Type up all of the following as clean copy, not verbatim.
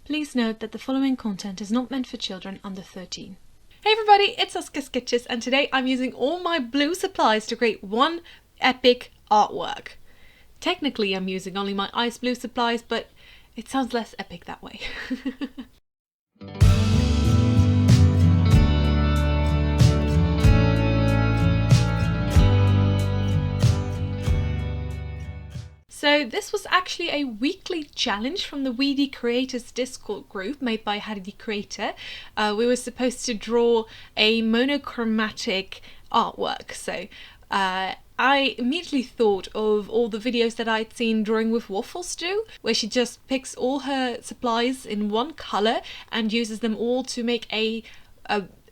Please note that the following content is not meant for children under 13. Hey everybody, it's SaskiaSketches, and today I'm using all my blue supplies to create one epic artwork. Technically I'm using only my ice blue supplies, but it sounds less epic that way. So this was actually a weekly challenge from the WD Creators Discord group made by Harry the Creator. We were supposed to draw a monochromatic artwork. So I immediately thought of all the videos that I'd seen Drawing with Waffles do, where she just picks all her supplies in one colour and uses them all to make a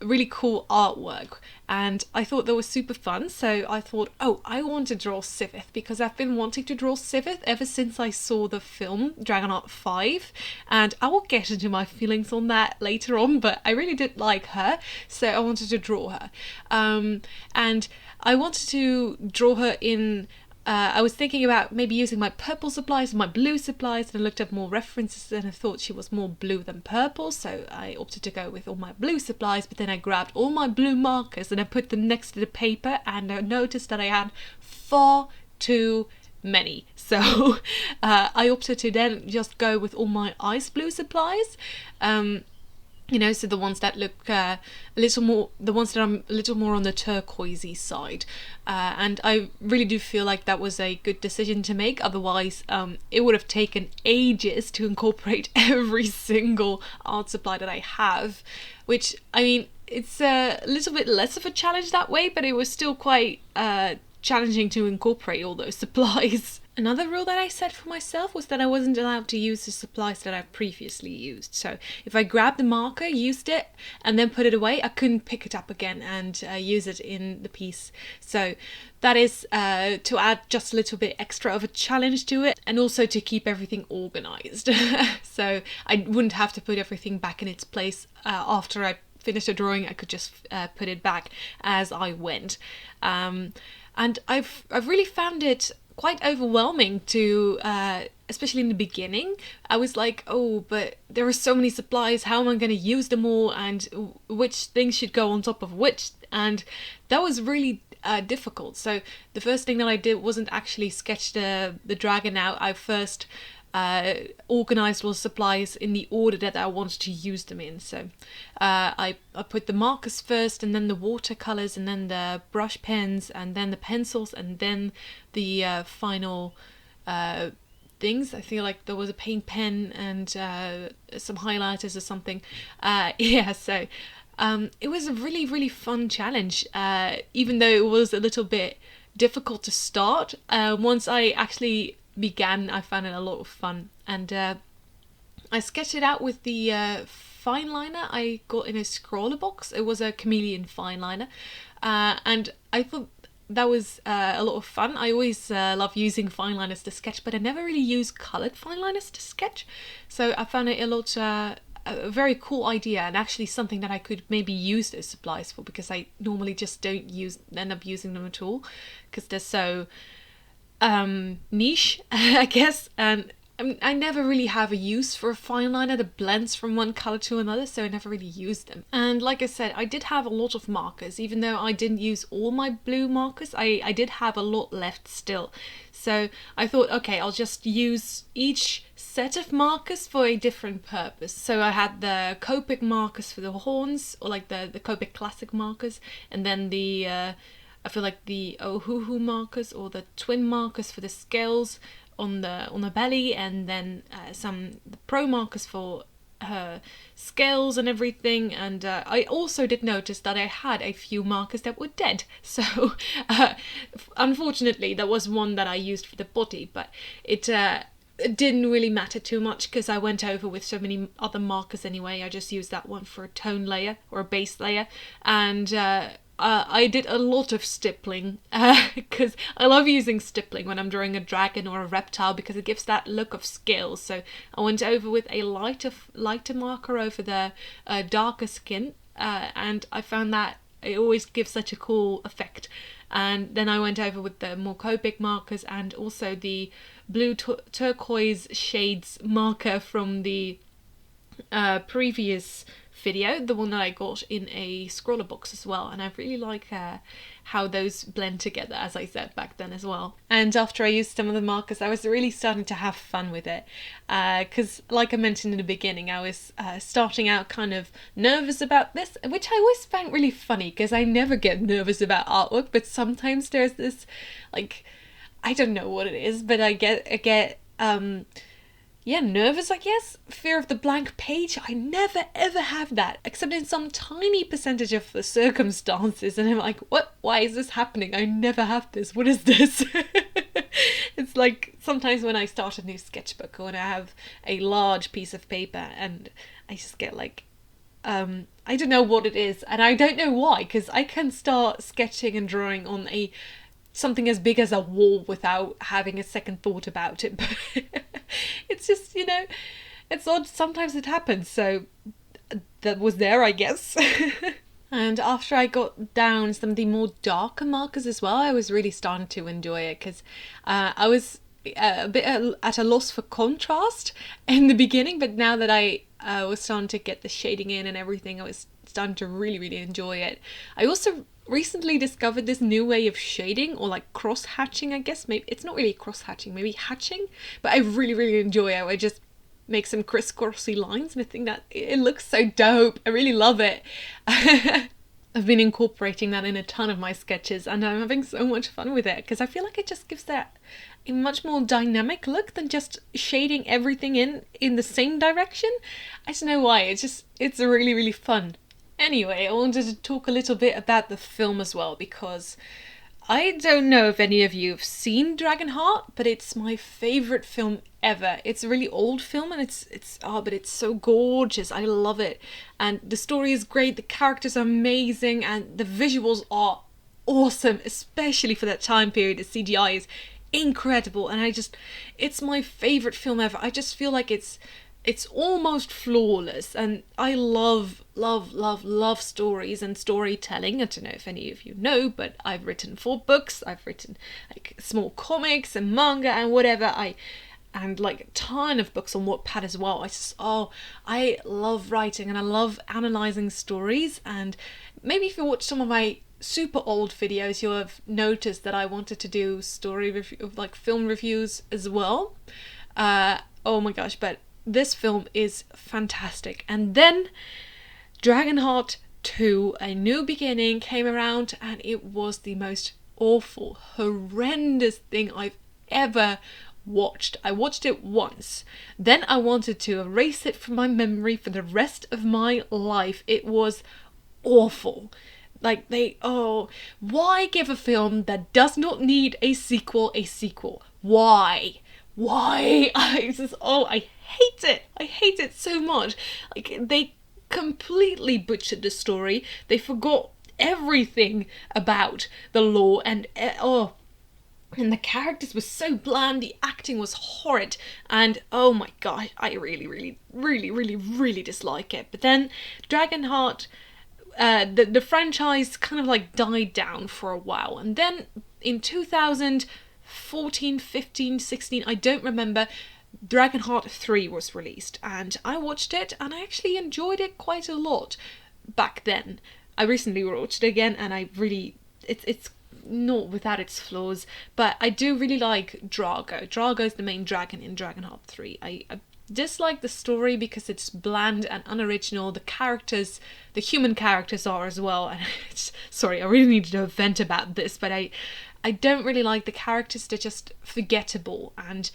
really cool artwork, and I thought that was super fun. So I thought, oh, I want to draw Sivith because I've been wanting to draw Sivith ever since I saw the film Dragonheart 5, and I will get into my feelings on that later on, but I really did like her, so I wanted to draw her. And I wanted to draw her in I was thinking about maybe using my purple supplies and my blue supplies, and I looked up more references and I thought she was more blue than purple, so I opted to go with all my blue supplies. But then I grabbed all my blue markers and I put them next to the paper, and I noticed that I had far too many. So I opted to then just go with all my ice blue supplies. You know, so the ones that look a little more, the ones that are a little more on the turquoisey side. And I really do feel like that was a good decision to make. Otherwise, it would have taken ages to incorporate every single art supply that I have, which, I mean, it's a little bit less of a challenge that way, but it was still quite challenging to incorporate all those supplies. Another rule that I set for myself was that I wasn't allowed to use the supplies that I've previously used. So if I grabbed the marker, used it, and then put it away, I couldn't pick it up again and use it in the piece. So that is to add just a little bit extra of a challenge to it, and also to keep everything organized. So I wouldn't have to put everything back in its place after I finished a drawing. I could just put it back as I went. And I've really found it quite overwhelming to, especially in the beginning. I was like, oh, but there are so many supplies, how am I going to use them all, and which things should go on top of which, and that was really difficult. So the first thing that I did wasn't actually sketch the dragon out. I first organized all the supplies in the order that I wanted to use them in. So I put the markers first, and then the watercolors, and then the brush pens, and then the pencils, and then the final things. I feel like there was a paint pen and some highlighters or something. Yeah, so it was a really, really fun challenge, even though it was a little bit difficult to start. Once I actually began, I found it a lot of fun, and I sketched it out with the fine liner I got in a scroller box. It was a chameleon fine liner, and I thought that was a lot of fun. I always love using fine liners to sketch, but I never really use coloured fine liners to sketch, so I found it a very cool idea, and actually something that I could maybe use those supplies for, because I normally just don't end up using them at all, because they're so niche, I guess, and I never really have a use for a fine liner that blends from one colour to another, so I never really used them. And like I said, I did have a lot of markers. Even though I didn't use all my blue markers, I did have a lot left still. So I thought, okay, I'll just use each set of markers for a different purpose. So I had the Copic markers for the horns, or like the Copic classic markers, and then the I feel like the Ohuhu markers, or the twin markers for the scales on the belly, and then the pro markers for her scales and everything. And I also did notice that I had a few markers that were dead, so unfortunately there was one that I used for the body, but it didn't really matter too much because I went over with so many other markers anyway. I just used that one for a tone layer or a base layer, and I did a lot of stippling because I love using stippling when I'm drawing a dragon or a reptile, because it gives that look of scale. So I went over with a lighter marker over the darker skin, and I found that it always gives such a cool effect. And then I went over with the more Copic markers, and also the blue turquoise shades marker from the previous video, the one that I got in a scroller box as well, and I really like how those blend together, as I said back then as well. And after I used some of the markers, I was really starting to have fun with it, because like I mentioned in the beginning, I was starting out kind of nervous about this, which I always found really funny because I never get nervous about artwork, but sometimes there's this, like, I don't know what it is, but I get yeah, nervous, I guess. Fear of the blank page. I never ever have that, except in some tiny percentage of the circumstances. And I'm like, what? Why is this happening? I never have this. What is this? It's like sometimes when I start a new sketchbook or when I have a large piece of paper and I just get like, I don't know what it is. And I don't know why, because I can start sketching and drawing on something as big as a wall without having a second thought about it. But it's just, you know, it's odd. Sometimes it happens. So that was there, I guess. And after I got down some of the more darker markers as well, I was really starting to enjoy it, because I was a bit at a loss for contrast in the beginning, but now that I was starting to get the shading in and everything, I was starting to really enjoy it. I also recently discovered this new way of shading, or like cross hatching, I guess. Maybe it's not really cross hatching, maybe hatching, but I really enjoy it. I just make some crisscrossy lines and I think that it looks so dope. I really love it. I've been incorporating that in a ton of my sketches and I'm having so much fun with it, because I feel like it just gives that a much more dynamic look than just shading everything in the same direction. I don't know why, it's really fun. Anyway, I wanted to talk a little bit about the film as well, because I don't know if any of you have seen Dragonheart, but it's my favourite film ever. It's a really old film and but it's so gorgeous. I love it. And the story is great, the characters are amazing, and the visuals are awesome, especially for that time period. The CGI is incredible, and it's my favourite film ever. I just feel like it's almost flawless, and I love stories and storytelling. I don't know if any of you know, but I've written 4 books. I've written like small comics and manga and whatever. And like a ton of books on Wattpad as well. I love writing and I love analysing stories. And maybe if you watch some of my super old videos, you'll have noticed that I wanted to do film reviews as well. Oh my gosh, but this film is fantastic. And then Dragonheart 2, A New Beginning, came around, and it was the most awful, horrendous thing I've ever watched. I watched it once, then I wanted to erase it from my memory for the rest of my life. It was awful. Like why give a film that does not need a sequel a sequel? Why? I hate it. I hate it so much. Like, they completely butchered the story. They forgot everything about the lore, and the characters were so bland, the acting was horrid, and oh my gosh, I really dislike it. But then Dragonheart, the franchise kind of like died down for a while, and then in 2014, 15, 16, I don't remember, Dragonheart 3 was released, and I watched it and I actually enjoyed it quite a lot back then. I recently watched it again and I really, it's not without its flaws, but I do really like Drago. Drago is the main dragon in Dragonheart 3. I dislike the story because it's bland and unoriginal. The characters, the human characters are as well, and sorry, I really needed to vent about this, but I don't really like the characters. They're just forgettable and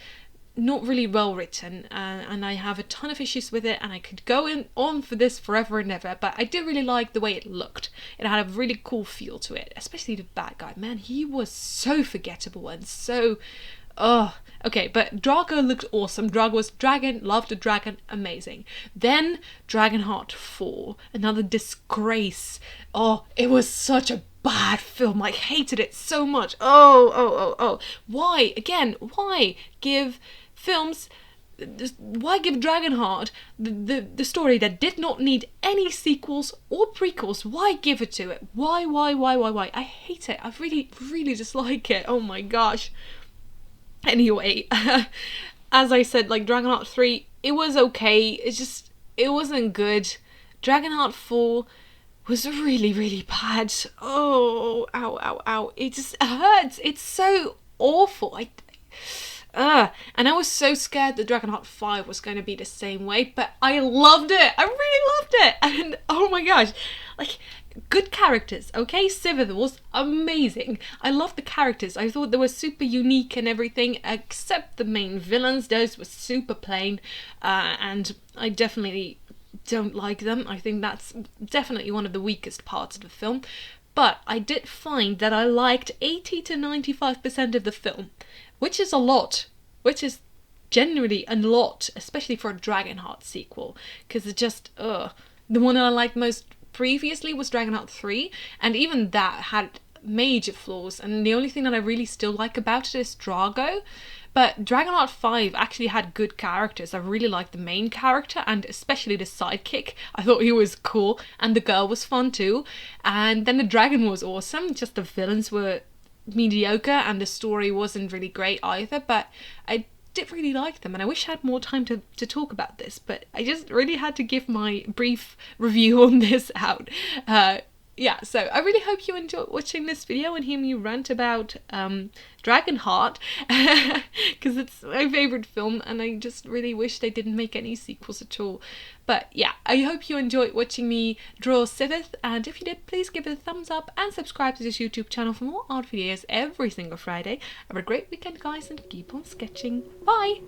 not really well written, and I have a ton of issues with it, and I could go on for this forever and ever, but I do really like the way it looked. It had a really cool feel to it, especially the bad guy. Man, he was so forgettable and so... okay, but Drago looked awesome. Drago was dragon, loved the dragon, amazing. Then Dragonheart 4, another disgrace. It was such a bad film. I hated it so much. Why? Again, why give Dragonheart the story that did not need any sequels or prequels? Why give it to it? Why? I hate it. I really dislike it. Oh my gosh. Anyway, as I said, like Dragonheart 3, it was okay. It's just, it wasn't good. Dragonheart 4 was really, really bad. Oh, ow, ow, ow. It just hurts. It's so awful. And I was so scared that Dragonheart 5 was going to be the same way, but I loved it. I really loved it. And oh my gosh, like, good characters, okay? Sivir was amazing. I loved the characters. I thought they were super unique and everything, except the main villains. Those were super plain, and I definitely don't like them. I think that's definitely one of the weakest parts of the film. But I did find that I liked 80 to 95% of the film, which is a lot, which is generally a lot, especially for a Dragonheart sequel, because it's just, the one that I liked most previously was Dragonheart 3, and even that had major flaws, and the only thing that I really still like about it is Drago. But Dragonheart 5 actually had good characters. I really liked the main character, and especially the sidekick. I thought he was cool, and the girl was fun too. And then the dragon was awesome, just the villains were mediocre, and the story wasn't really great either, but I did really like them, and I wish I had more time to talk about this, but I just really had to give my brief review on this out. Yeah, so I really hope you enjoyed watching this video and hear me rant about Dragonheart, because it's my favourite film and I just really wish they didn't make any sequels at all. But yeah, I hope you enjoyed watching me draw Sivir, and if you did, please give it a thumbs up and subscribe to this YouTube channel for more art videos every single Friday. Have a great weekend, guys, and keep on sketching. Bye!